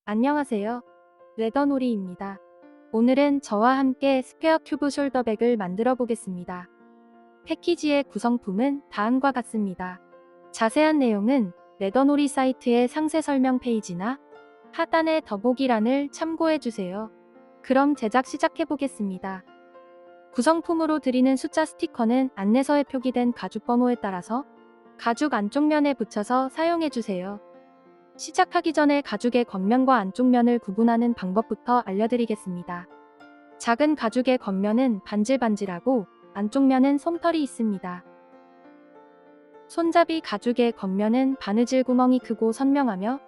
안녕하세요. 레더놀이입니다. 오늘은 저와 함께 스퀘어 큐브 숄더백을 만들어 보겠습니다. 패키지의 구성품은 다음과 같습니다. 자세한 내용은 레더놀이 사이트의 상세 설명 페이지나 하단의 더보기란을 참고해 주세요. 그럼 제작 시작해 보겠습니다. 구성품으로 드리는 숫자 스티커는 안내서에 표기된 가죽 번호에 따라서 가죽 안쪽 면에 붙여서 사용해 주세요. 시작하기 전에 가죽의 겉면과 안쪽 면을 구분하는 방법부터 알려드리겠습니다. 작은 가죽의 겉면은 반질반질하고 안쪽 면은 솜털이 있습니다. 손잡이 가죽의 겉면은 바느질 구멍이 크고 선명하며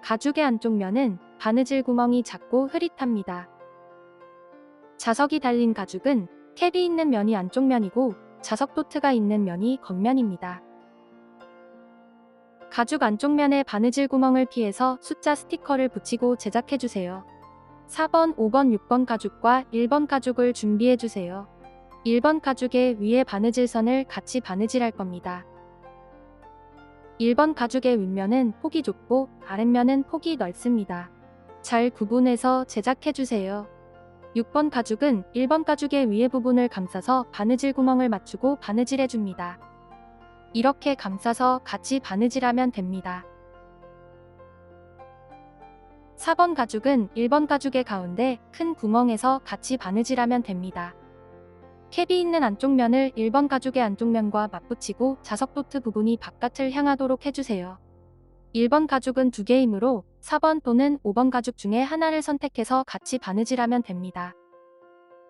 가죽의 안쪽 면은 바느질 구멍이 작고 흐릿합니다. 자석이 달린 가죽은 캡이 있는 면이 안쪽 면이고 자석 도트가 있는 면이 겉면입니다. 가죽 안쪽 면에 바느질 구멍을 피해서 숫자 스티커를 붙이고 제작해주세요. 4번, 5번, 6번 가죽과 1번 가죽을 준비해주세요. 1번 가죽의 위에 바느질선을 같이 바느질할 겁니다. 1번 가죽의 윗면은 폭이 좁고 아랫면은 폭이 넓습니다. 잘 구분해서 제작해주세요. 6번 가죽은 1번 가죽의 위에 부분을 감싸서 바느질 구멍을 맞추고 바느질해줍니다. 이렇게 감싸서 같이 바느질하면 됩니다. 4번 가죽은 1번 가죽의 가운데 큰 구멍에서 같이 바느질하면 됩니다. 캡이 있는 안쪽 면을 1번 가죽의 안쪽 면과 맞붙이고 자석 도트 부분이 바깥을 향하도록 해주세요. 1번 가죽은 2개이므로 4번 또는 5번 가죽 중에 하나를 선택해서 같이 바느질하면 됩니다.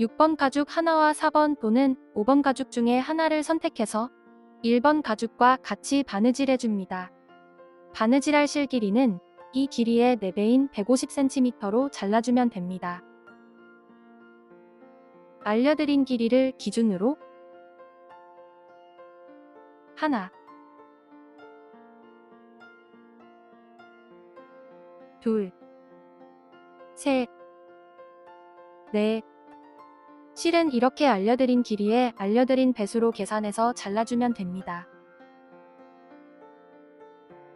6번 가죽 하나와 4번 또는 5번 가죽 중에 하나를 선택해서 1번 가죽과 같이 바느질해줍니다. 바느질할 실 길이는 이 길이의 4배인 150cm로 잘라주면 됩니다. 알려드린 길이를 기준으로 하나, 둘, 셋, 넷. 실은 이렇게 알려드린 길이에 알려드린 배수로 계산해서 잘라주면 됩니다.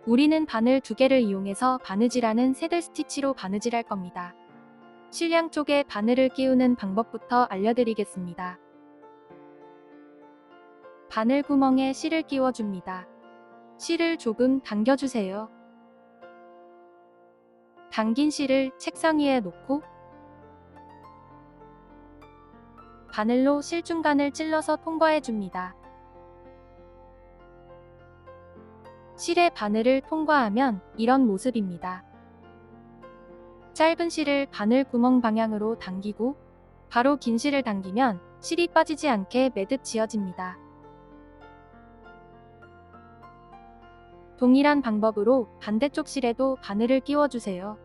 우리는 바늘 2개를 이용해서 바느질하는 새들 스티치로 바느질할 겁니다. 실 양쪽에 바늘을 끼우는 방법부터 알려드리겠습니다. 바늘 구멍에 실을 끼워줍니다. 실을 조금 당겨주세요. 당긴 실을 책상 위에 놓고 바늘로 실 중간을 찔러서 통과해줍니다. 실의 바늘을 통과하면 이런 모습입니다. 짧은 실을 바늘 구멍 방향으로 당기고 바로 긴 실을 당기면 실이 빠지지 않게 매듭 지어집니다. 동일한 방법으로 반대쪽 실에도 바늘을 끼워주세요.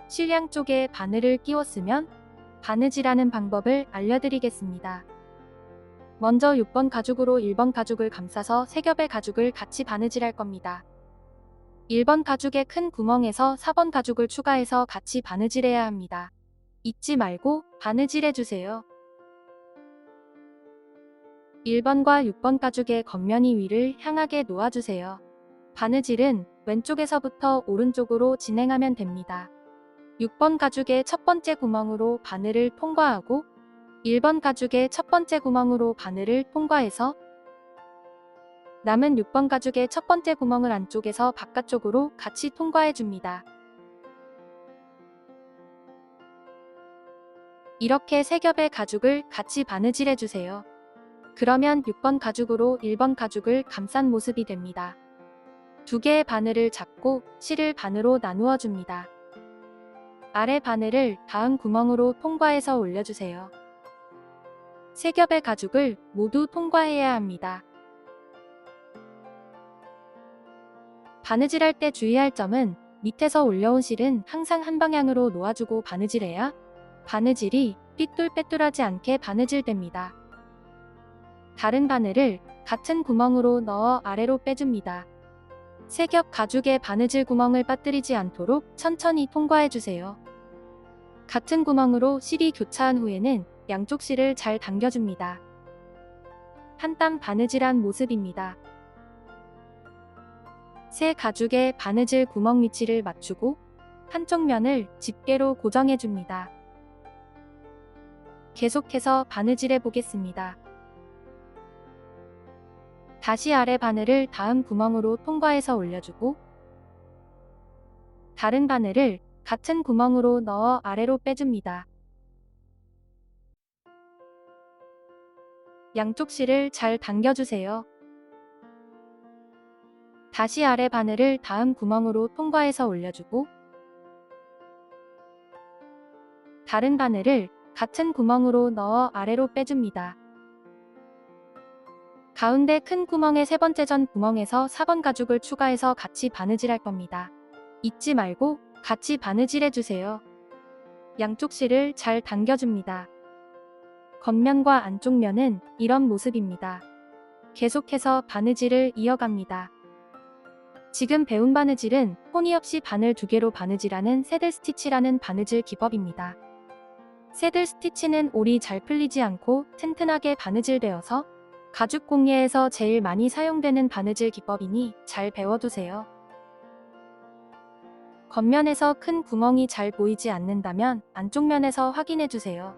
실 양쪽에 바늘을 끼웠으면 바느질하는 방법을 알려드리겠습니다. 먼저 6번 가죽으로 1번 가죽을 감싸서 3겹의 가죽을 같이 바느질할 겁니다. 1번 가죽의 큰 구멍에서 4번 가죽을 추가해서 같이 바느질해야 합니다. 잊지 말고 바느질해주세요. 1번과 6번 가죽의 겉면이 위를 향하게 놓아주세요. 바느질은 왼쪽에서부터 오른쪽으로 진행하면 됩니다. 6번 가죽의 첫 번째 구멍으로 바늘을 통과하고 1번 가죽의 첫 번째 구멍으로 바늘을 통과해서 남은 6번 가죽의 첫 번째 구멍을 안쪽에서 바깥쪽으로 같이 통과해줍니다. 이렇게 3겹의 가죽을 같이 바느질해주세요. 그러면 6번 가죽으로 1번 가죽을 감싼 모습이 됩니다. 2개의 바늘을 잡고 실을 반으로 나누어 줍니다. 아래 바늘을 다음 구멍으로 통과해서 올려주세요. 3겹의 가죽을 모두 통과해야 합니다. 바느질할 때 주의할 점은 밑에서 올려온 실은 항상 한 방향으로 놓아주고 바느질해야 바느질이 삐뚤빼뚤하지 않게 바느질됩니다. 다른 바늘을 같은 구멍으로 넣어 아래로 빼줍니다. 3겹 가죽의 바느질 구멍을 빠뜨리지 않도록 천천히 통과해주세요. 같은 구멍으로 실이 교차한 후에는 양쪽 실을 잘 당겨줍니다. 한 땀 바느질한 모습입니다. 새 가죽의 바느질 구멍 위치를 맞추고 한쪽 면을 집게로 고정해 줍니다. 계속해서 바느질해 보겠습니다. 다시 아래 바늘을 다음 구멍으로 통과해서 올려주고 다른 바늘을 같은 구멍으로 넣어 아래로 빼줍니다. 양쪽 실을 잘 당겨주세요. 다시 아래 바늘을 다음 구멍으로 통과해서 올려주고 다른 바늘을 같은 구멍으로 넣어 아래로 빼줍니다. 가운데 큰 구멍의 세 번째 전 구멍에서 4번 가죽을 추가해서 같이 바느질할 겁니다. 잊지 말고 같이 바느질해 주세요. 양쪽 실을 잘 당겨줍니다. 겉면과 안쪽 면은 이런 모습입니다. 계속해서 바느질을 이어갑니다. 지금 배운 바느질은 포니 없이 바늘 2개로 바느질하는 새들 스티치라는 바느질 기법입니다. 새들 스티치는 올이 잘 풀리지 않고 튼튼하게 바느질되어서 가죽 공예에서 제일 많이 사용되는 바느질 기법이니 잘 배워두세요. 겉면에서 큰 구멍이 잘 보이지 않는다면 안쪽 면에서 확인해주세요.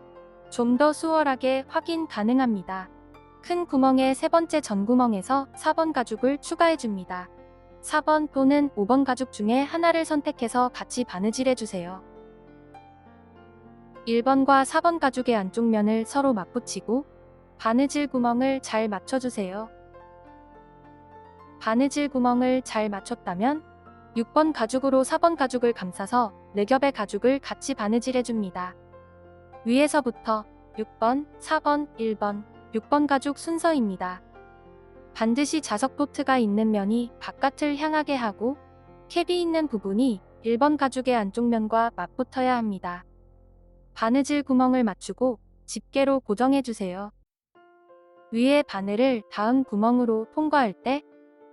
좀 더 수월하게 확인 가능합니다. 큰 구멍의 세 번째 전구멍에서 4번 가죽을 추가해줍니다. 4번 또는 5번 가죽 중에 하나를 선택해서 같이 바느질해주세요. 1번과 4번 가죽의 안쪽 면을 서로 맞붙이고 바느질 구멍을 잘 맞춰주세요. 바느질 구멍을 잘 맞췄다면 6번 가죽으로 4번 가죽을 감싸서 4겹의 가죽을 같이 바느질해줍니다. 위에서부터 6번, 4번, 1번, 6번 가죽 순서입니다. 반드시 자석 도트가 있는 면이 바깥을 향하게 하고 캡이 있는 부분이 1번 가죽의 안쪽 면과 맞붙어야 합니다. 바느질 구멍을 맞추고 집게로 고정해주세요. 위에 바늘을 다음 구멍으로 통과할 때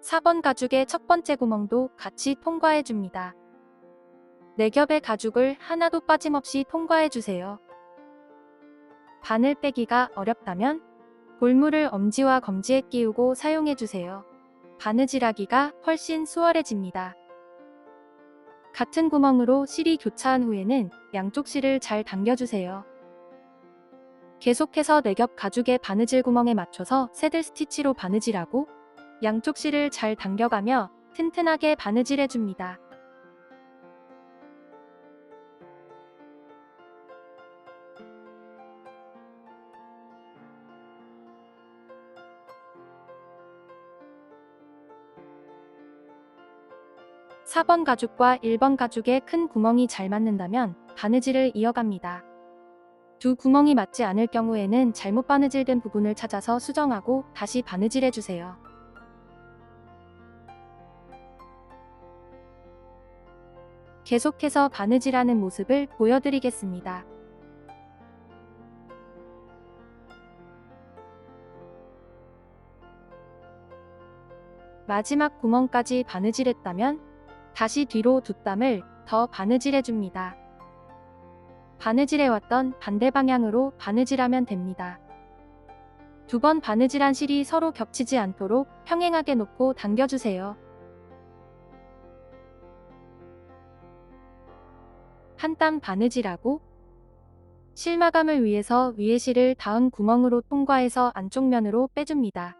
4번 가죽의 첫 번째 구멍도 같이 통과해줍니다. 4겹의 가죽을 하나도 빠짐없이 통과해주세요. 바늘 빼기가 어렵다면 볼물을 엄지와 검지에 끼우고 사용해주세요. 바느질하기가 훨씬 수월해집니다. 같은 구멍으로 실이 교차한 후에는 양쪽 실을 잘 당겨주세요. 계속해서 4겹 가죽의 바느질 구멍에 맞춰서 새들 스티치로 바느질하고 양쪽 실을 잘 당겨가며 튼튼하게 바느질해줍니다. (4번) 가죽과 (1번) 가죽의 큰 구멍이 잘 맞는다면 바느질을 이어갑니다. 두 구멍이 맞지 않을 경우에는 잘못 바느질된 부분을 찾아서 수정하고 다시 바느질해주세요. 계속해서 바느질하는 모습을 보여드리겠습니다. 마지막 구멍까지 바느질했다면 다시 뒤로 2땀을 더 바느질해줍니다. 바느질해왔던 반대 방향으로 바느질하면 됩니다. 2번 바느질한 실이 서로 겹치지 않도록 평행하게 놓고 당겨주세요. 한 땀 바느질하고 실 마감을 위해서 위에 실을 다음 구멍으로 통과해서 안쪽 면으로 빼줍니다.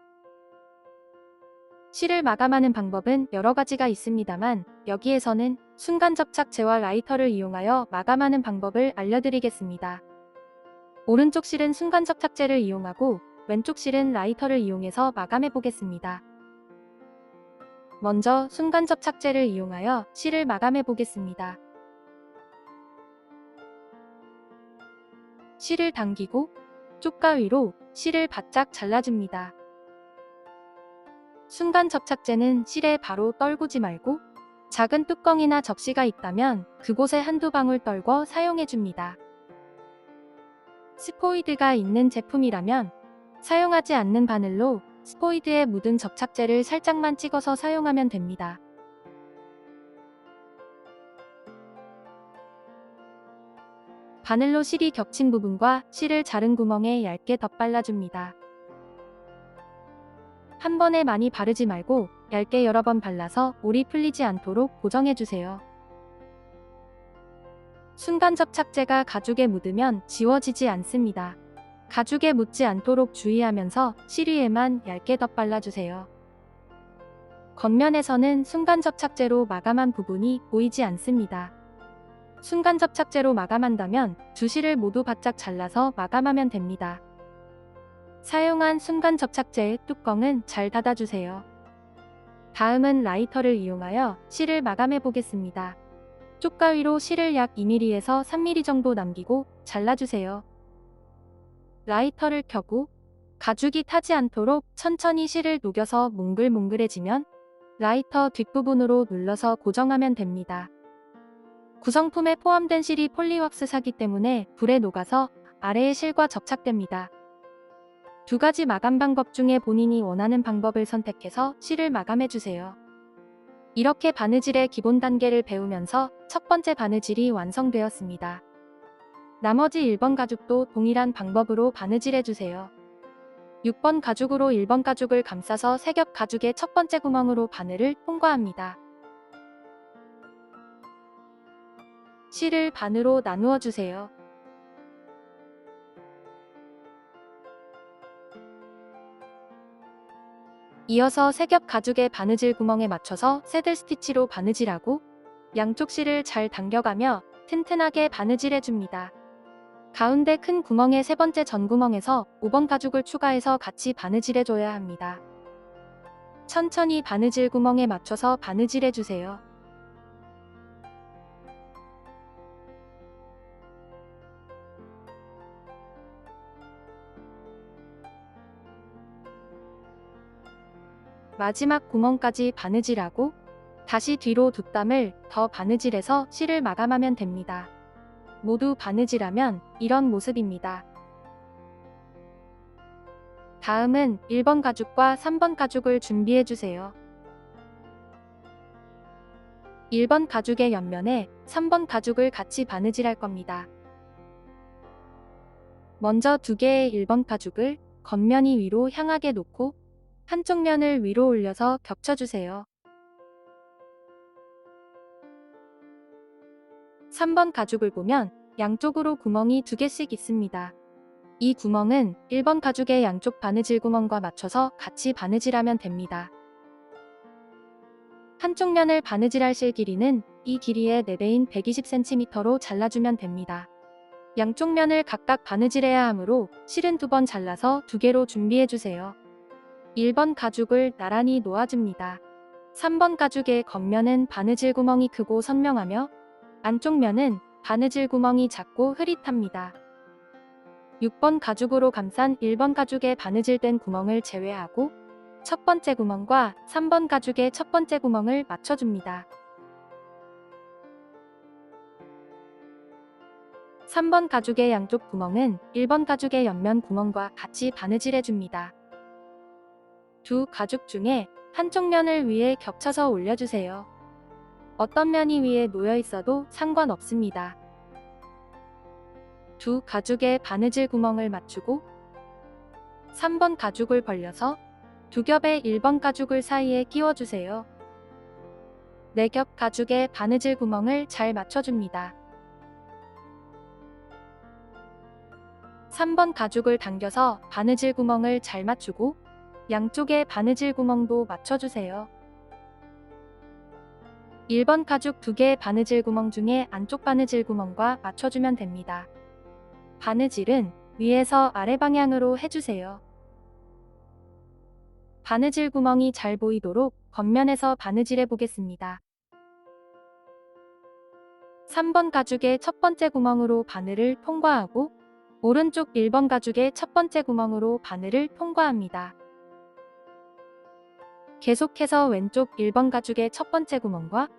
실을 마감하는 방법은 여러 가지가 있습니다만 여기에서는 순간 접착제와 라이터를 이용하여 마감하는 방법을 알려드리겠습니다. 오른쪽 실은 순간 접착제를 이용하고 왼쪽 실은 라이터를 이용해서 마감해 보겠습니다. 먼저 순간 접착제를 이용하여 실을 마감해 보겠습니다. 실을 당기고 쪽가위로 실을 바짝 잘라줍니다. 순간 접착제는 실에 바로 떨구지 말고 작은 뚜껑이나 접시가 있다면 그곳에 한두 방울 떨궈 사용해줍니다. 스포이드가 있는 제품이라면 사용하지 않는 바늘로 스포이드에 묻은 접착제를 살짝만 찍어서 사용하면 됩니다. 바늘로 실이 겹친 부분과 실을 자른 구멍에 얇게 덧발라줍니다. 한 번에 많이 바르지 말고 얇게 여러 번 발라서 올이 풀리지 않도록 고정해주세요. 순간 접착제가 가죽에 묻으면 지워지지 않습니다. 가죽에 묻지 않도록 주의하면서 실 위에만 얇게 덧발라주세요. 겉면에서는 순간 접착제로 마감한 부분이 보이지 않습니다. 순간 접착제로 마감한다면 두 실을 모두 바짝 잘라서 마감하면 됩니다. 사용한 순간 접착제의 뚜껑은 잘 닫아주세요. 다음은 라이터를 이용하여 실을 마감해 보겠습니다. 쪽 가위로 실을 약 2mm에서 3mm 정도 남기고 잘라주세요. 라이터를 켜고 가죽이 타지 않도록 천천히 실을 녹여서 몽글몽글해지면 라이터 뒷부분으로 눌러서 고정하면 됩니다. 구성품에 포함된 실이 폴리왁스사기 때문에 불에 녹아서 아래의 실과 접착됩니다. 두 가지 마감 방법 중에 본인이 원하는 방법을 선택해서 실을 마감해주세요. 이렇게 바느질의 기본 단계를 배우면서 첫 번째 바느질이 완성되었습니다. 나머지 1번 가죽도 동일한 방법으로 바느질해주세요. 6번 가죽으로 1번 가죽을 감싸서 세겹 가죽의 첫 번째 구멍으로 바늘을 통과합니다. 실을 반으로 나누어 주세요. 이어서 세겹 가죽의 바느질 구멍에 맞춰서 새들 스티치로 바느질하고 양쪽 실을 잘 당겨가며 튼튼하게 바느질해줍니다. 가운데 큰 구멍의 세 번째 전구멍에서 5번 가죽을 추가해서 같이 바느질해줘야 합니다. 천천히 바느질 구멍에 맞춰서 바느질해주세요. 마지막 구멍까지 바느질하고 다시 뒤로 2땀을 더 바느질해서 실을 마감하면 됩니다. 모두 바느질하면 이런 모습입니다. 다음은 1번 가죽과 3번 가죽을 준비해주세요. 1번 가죽의 옆면에 3번 가죽을 같이 바느질할 겁니다. 먼저 2개의 1번 가죽을 겉면이 위로 향하게 놓고 한쪽 면을 위로 올려서 겹쳐주세요. 3번 가죽을 보면 양쪽으로 구멍이 2개씩 있습니다. 이 구멍은 1번 가죽의 양쪽 바느질 구멍과 맞춰서 같이 바느질하면 됩니다. 한쪽 면을 바느질할 실 길이는 이 길이의 4배인 120cm로 잘라주면 됩니다. 양쪽 면을 각각 바느질해야 하므로 실은 2번 잘라서 2개로 준비해주세요. 1번 가죽을 나란히 놓아줍니다. 3번 가죽의 겉면은 바느질 구멍이 크고 선명하며 안쪽 면은 바느질 구멍이 작고 흐릿합니다. 6번 가죽으로 감싼 1번 가죽의 바느질된 구멍을 제외하고 첫 번째 구멍과 3번 가죽의 첫 번째 구멍을 맞춰줍니다. 3번 가죽의 양쪽 구멍은 1번 가죽의 옆면 구멍과 같이 바느질해줍니다. 두 가죽 중에 한쪽 면을 위에 겹쳐서 올려주세요. 어떤 면이 위에 놓여 있어도 상관없습니다. 두 가죽의 바느질 구멍을 맞추고 3번 가죽을 벌려서 두 겹의 1번 가죽을 사이에 끼워주세요. 4겹 가죽의 바느질 구멍을 잘 맞춰줍니다. 3번 가죽을 당겨서 바느질 구멍을 잘 맞추고 양쪽의 바느질 구멍도 맞춰주세요. 1번 가죽 2개의 바느질 구멍 중에 안쪽 바느질 구멍과 맞춰주면 됩니다. 바느질은 위에서 아래 방향으로 해주세요. 바느질 구멍이 잘 보이도록 겉면에서 바느질해 보겠습니다. 3번 가죽의 첫 번째 구멍으로 바늘을 통과하고 오른쪽 1번 가죽의 첫 번째 구멍으로 바늘을 통과합니다. 계속해서 왼쪽 1번 가죽의 첫 번째 구멍과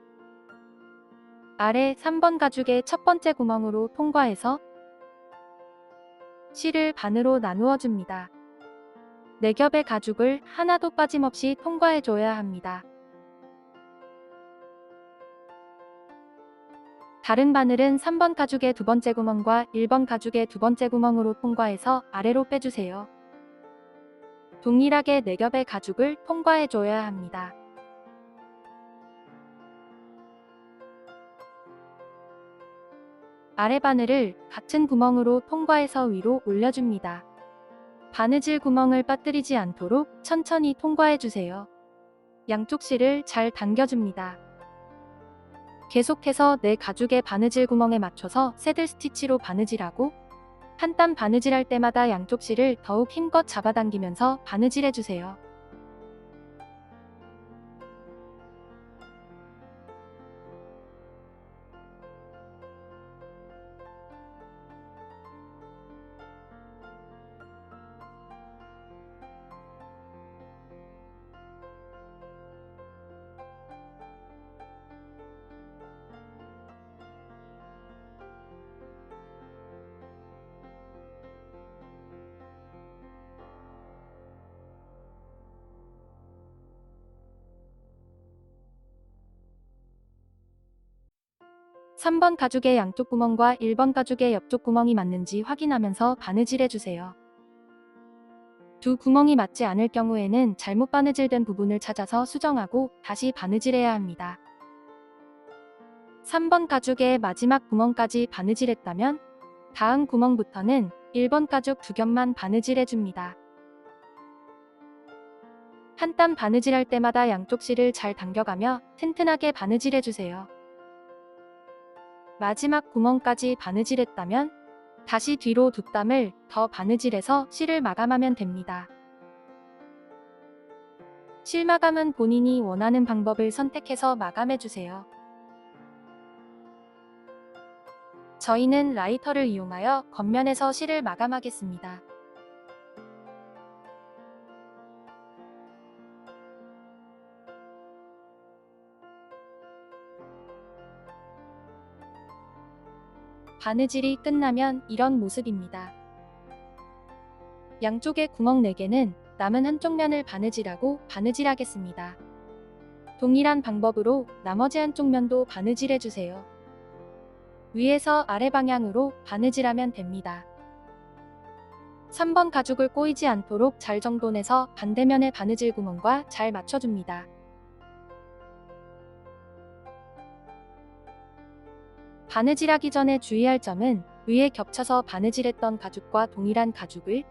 아래 3번 가죽의 첫 번째 구멍으로 통과해서 실을 반으로 나누어 줍니다. 4겹의 가죽을 하나도 빠짐없이 통과해줘야 합니다. 다른 바늘은 3번 가죽의 두 번째 구멍과 1번 가죽의 두 번째 구멍으로 통과해서 아래로 빼주세요. 동일하게 4겹의 가죽을 통과해줘야 합니다. 아래 바늘을 같은 구멍으로 통과해서 위로 올려줍니다. 바느질 구멍을 빠뜨리지 않도록 천천히 통과해주세요. 양쪽 실을 잘 당겨줍니다. 계속해서 내 가죽의 바느질 구멍에 맞춰서 새들 스티치로 바느질하고 한 땀 바느질할 때마다 양쪽 실을 더욱 힘껏 잡아당기면서 바느질해주세요. 삼 번 가죽의 양쪽 구멍과 1번 가죽의 옆쪽 구멍이 맞는지 확인하면서 바느질해주세요. 두 구멍이 맞지 않을 경우에는 잘못 바느질된 부분을 찾아서 수정하고 다시 바느질해야 합니다. 3번 가죽의 마지막 구멍까지 바느질했다면 다음 구멍부터는 1번 가죽 두 겹만 바느질해줍니다. 한 땀 바느질할 때마다 양쪽 실을 잘 당겨가며 튼튼하게 바느질해주세요. 마지막 구멍까지 바느질했다면 다시 뒤로 두 땀을 더 바느질해서 실을 마감하면 됩니다. 실 마감은 본인이 원하는 방법을 선택해서 마감해주세요. 저희는 라이터를 이용하여 겉면에서 실을 마감하겠습니다. 바느질이 끝나면 이런 모습입니다. 양쪽의 구멍 4개는 남은 한쪽 면을 바느질하고 바느질하겠습니다. 동일한 방법으로 나머지 한쪽 면도 바느질해주세요. 위에서 아래 방향으로 바느질하면 됩니다. 3번 가죽을 꼬이지 않도록 잘 정돈해서 반대면의 바느질 구멍과 잘 맞춰줍니다. 바느질하기 전에 주의할 점은 위에 겹쳐서 바느질했던 가죽과 동일한 가죽을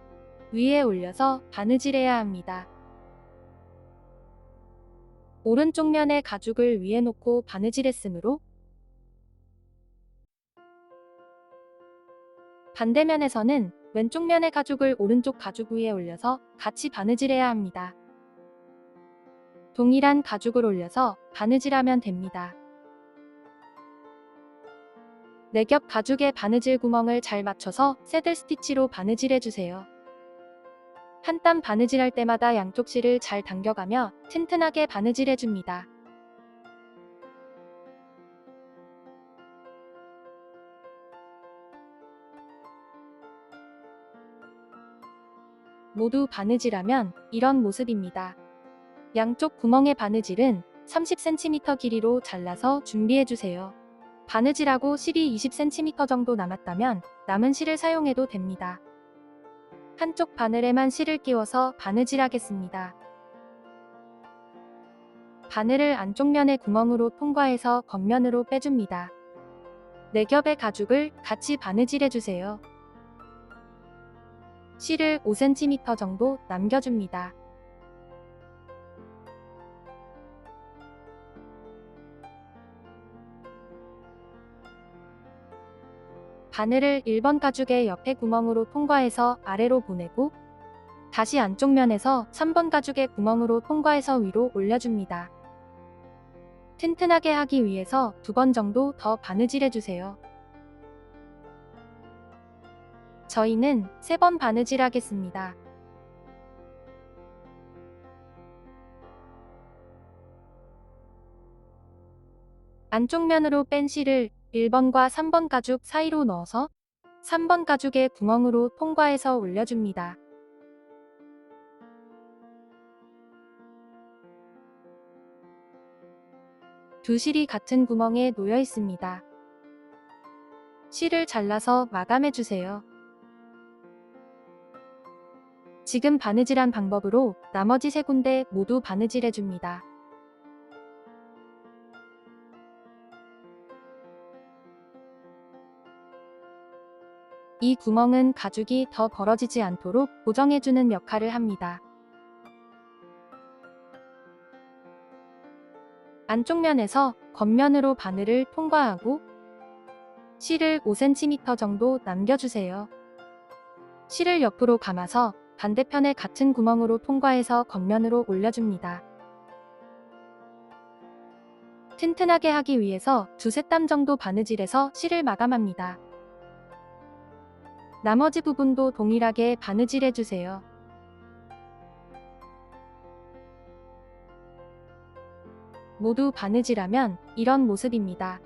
위에 올려서 바느질해야 합니다. 오른쪽 면의 가죽을 위에 놓고 바느질했으므로 반대면에서는 왼쪽 면의 가죽을 오른쪽 가죽 위에 올려서 같이 바느질해야 합니다. 동일한 가죽을 올려서 바느질하면 됩니다. 4겹 가죽의 바느질 구멍을 잘 맞춰서 새들 스티치로 바느질해주세요. 한 땀 바느질할 때마다 양쪽 실을 잘 당겨가며 튼튼하게 바느질해줍니다. 모두 바느질하면 이런 모습입니다. 양쪽 구멍의 바느질은 30cm 길이로 잘라서 준비해주세요. 바느질하고 실이 20cm 정도 남았다면 남은 실을 사용해도 됩니다. 한쪽 바늘에만 실을 끼워서 바느질하겠습니다. 바늘을 안쪽 면의 구멍으로 통과해서 겉면으로 빼줍니다. 4겹의 가죽을 같이 바느질해주세요. 실을 5cm 정도 남겨줍니다. 바늘을 1번 가죽의 옆에 구멍으로 통과해서 아래로 보내고 다시 안쪽 면에서 3번 가죽의 구멍으로 통과해서 위로 올려줍니다. 튼튼하게 하기 위해서 2번 정도 더 바느질해주세요. 저희는 3번 바느질하겠습니다. 안쪽 면으로 뺀 실을 1번과 3번 가죽 사이로 넣어서 3번 가죽의 구멍으로 통과해서 올려줍니다. 두 실이 같은 구멍에 놓여 있습니다. 실을 잘라서 마감해주세요. 지금 바느질한 방법으로 나머지 3군데 모두 바느질해줍니다. 이 구멍은 가죽이 더 벌어지지 않도록 고정해주는 역할을 합니다. 안쪽 면에서 겉면으로 바늘을 통과하고 실을 5cm 정도 남겨주세요. 실을 옆으로 감아서 반대편에 같은 구멍으로 통과해서 겉면으로 올려줍니다. 튼튼하게 하기 위해서 두세 땀 정도 바느질해서 실을 마감합니다. 나머지 부분도 동일하게 바느질해주세요. 모두 바느질하면 이런 모습입니다.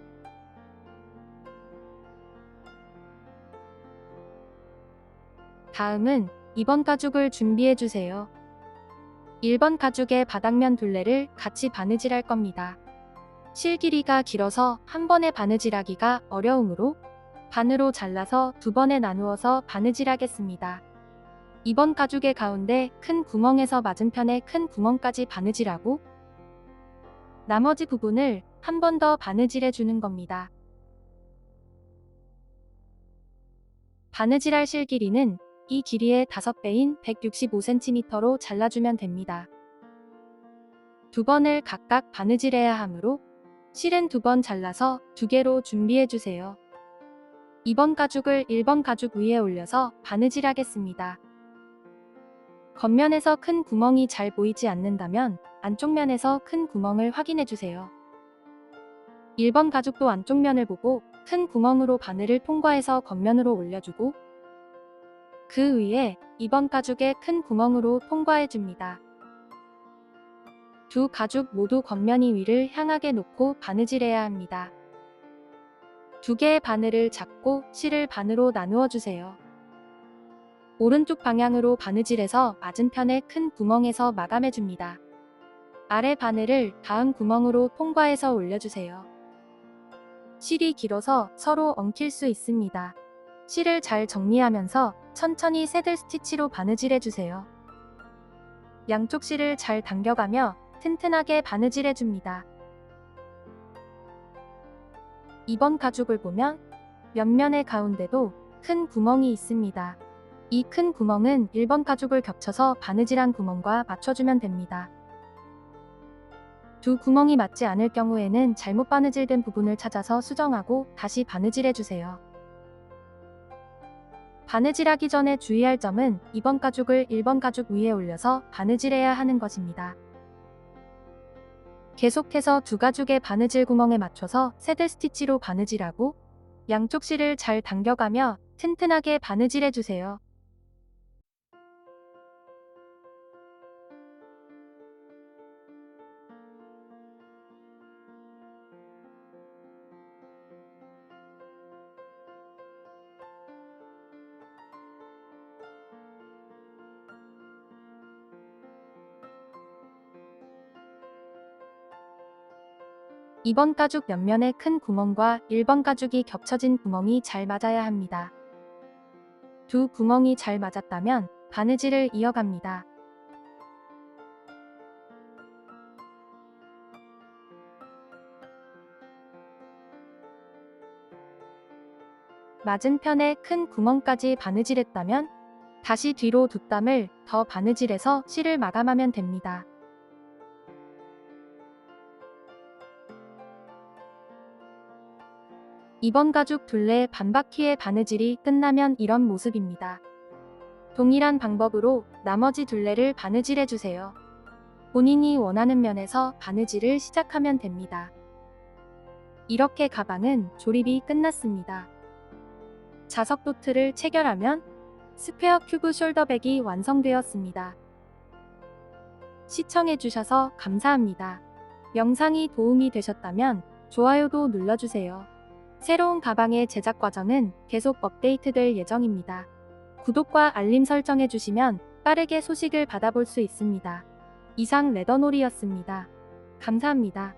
다음은 2번 가죽을 준비해주세요. 1번 가죽의 바닥면 둘레를 같이 바느질할 겁니다. 실 길이가 길어서 한 번에 바느질하기가 어려우므로 반으로 잘라서 두 번에 나누어서 바느질하겠습니다. 2번 가죽의 가운데 큰 구멍에서 맞은편에 큰 구멍까지 바느질하고 나머지 부분을 한 번 더 바느질해 주는 겁니다. 바느질할 실 길이는 이 길이의 5배인 165cm로 잘라주면 됩니다. 두 번을 각각 바느질해야 하므로 실은 2번 잘라서 2개로 준비해주세요. 2번 가죽을 1번 가죽 위에 올려서 바느질하겠습니다. 겉면에서 큰 구멍이 잘 보이지 않는다면 안쪽 면에서 큰 구멍을 확인해주세요. 1번 가죽도 안쪽 면을 보고 큰 구멍으로 바늘을 통과해서 겉면으로 올려주고 그 위에 2번 가죽의 큰 구멍으로 통과해줍니다. 두 가죽 모두 겉면이 위를 향하게 놓고 바느질해야 합니다. 2개의 바늘을 잡고 실을 반으로 나누어 주세요. 오른쪽 방향으로 바느질해서 맞은편의 큰 구멍에서 마감해줍니다. 아래 바늘을 다음 구멍으로 통과해서 올려주세요. 실이 길어서 서로 엉킬 수 있습니다. 실을 잘 정리하면서 천천히 새들 스티치로 바느질해주세요. 양쪽 실을 잘 당겨가며 튼튼하게 바느질해줍니다. 2번 가죽을 보면 옆면의 가운데도 큰 구멍이 있습니다. 이 큰 구멍은 1번 가죽을 겹쳐서 바느질한 구멍과 맞춰주면 됩니다. 두 구멍이 맞지 않을 경우에는 잘못 바느질된 부분을 찾아서 수정하고 다시 바느질해주세요. 바느질하기 전에 주의할 점은 2번 가죽을 1번 가죽 위에 올려서 바느질해야 하는 것입니다. 계속해서 두 가죽의 바느질 구멍에 맞춰서 새들 스티치로 바느질하고 양쪽 실을 잘 당겨가며 튼튼하게 바느질해주세요. (2번) 가죽 옆면의 큰 구멍과 (1번) 가죽이 겹쳐진 구멍이 잘 맞아야 합니다. 두 구멍이 잘 맞았다면 바느질을 이어갑니다. 맞은편에 큰 구멍까지 바느질했다면 다시 뒤로 두 땀을 더 바느질해서 실을 마감하면 됩니다. (2번) 가죽 둘레 반바퀴의 바느질이 끝나면 이런 모습입니다. 동일한 방법으로 나머지 둘레를 바느질해주세요. 본인이 원하는 면에서 바느질을 시작하면 됩니다. 이렇게 가방은 조립이 끝났습니다. 자석 도트를 체결하면 스퀘어 큐브 숄더백이 완성되었습니다. 시청해주셔서 감사합니다. 영상이 도움이 되셨다면 좋아요도 눌러주세요. 새로운 가방의 제작 과정은 계속 업데이트될 예정입니다. 구독과 알림 설정해주시면 빠르게 소식을 받아볼 수 있습니다. 이상 레더놀이였습니다. 감사합니다.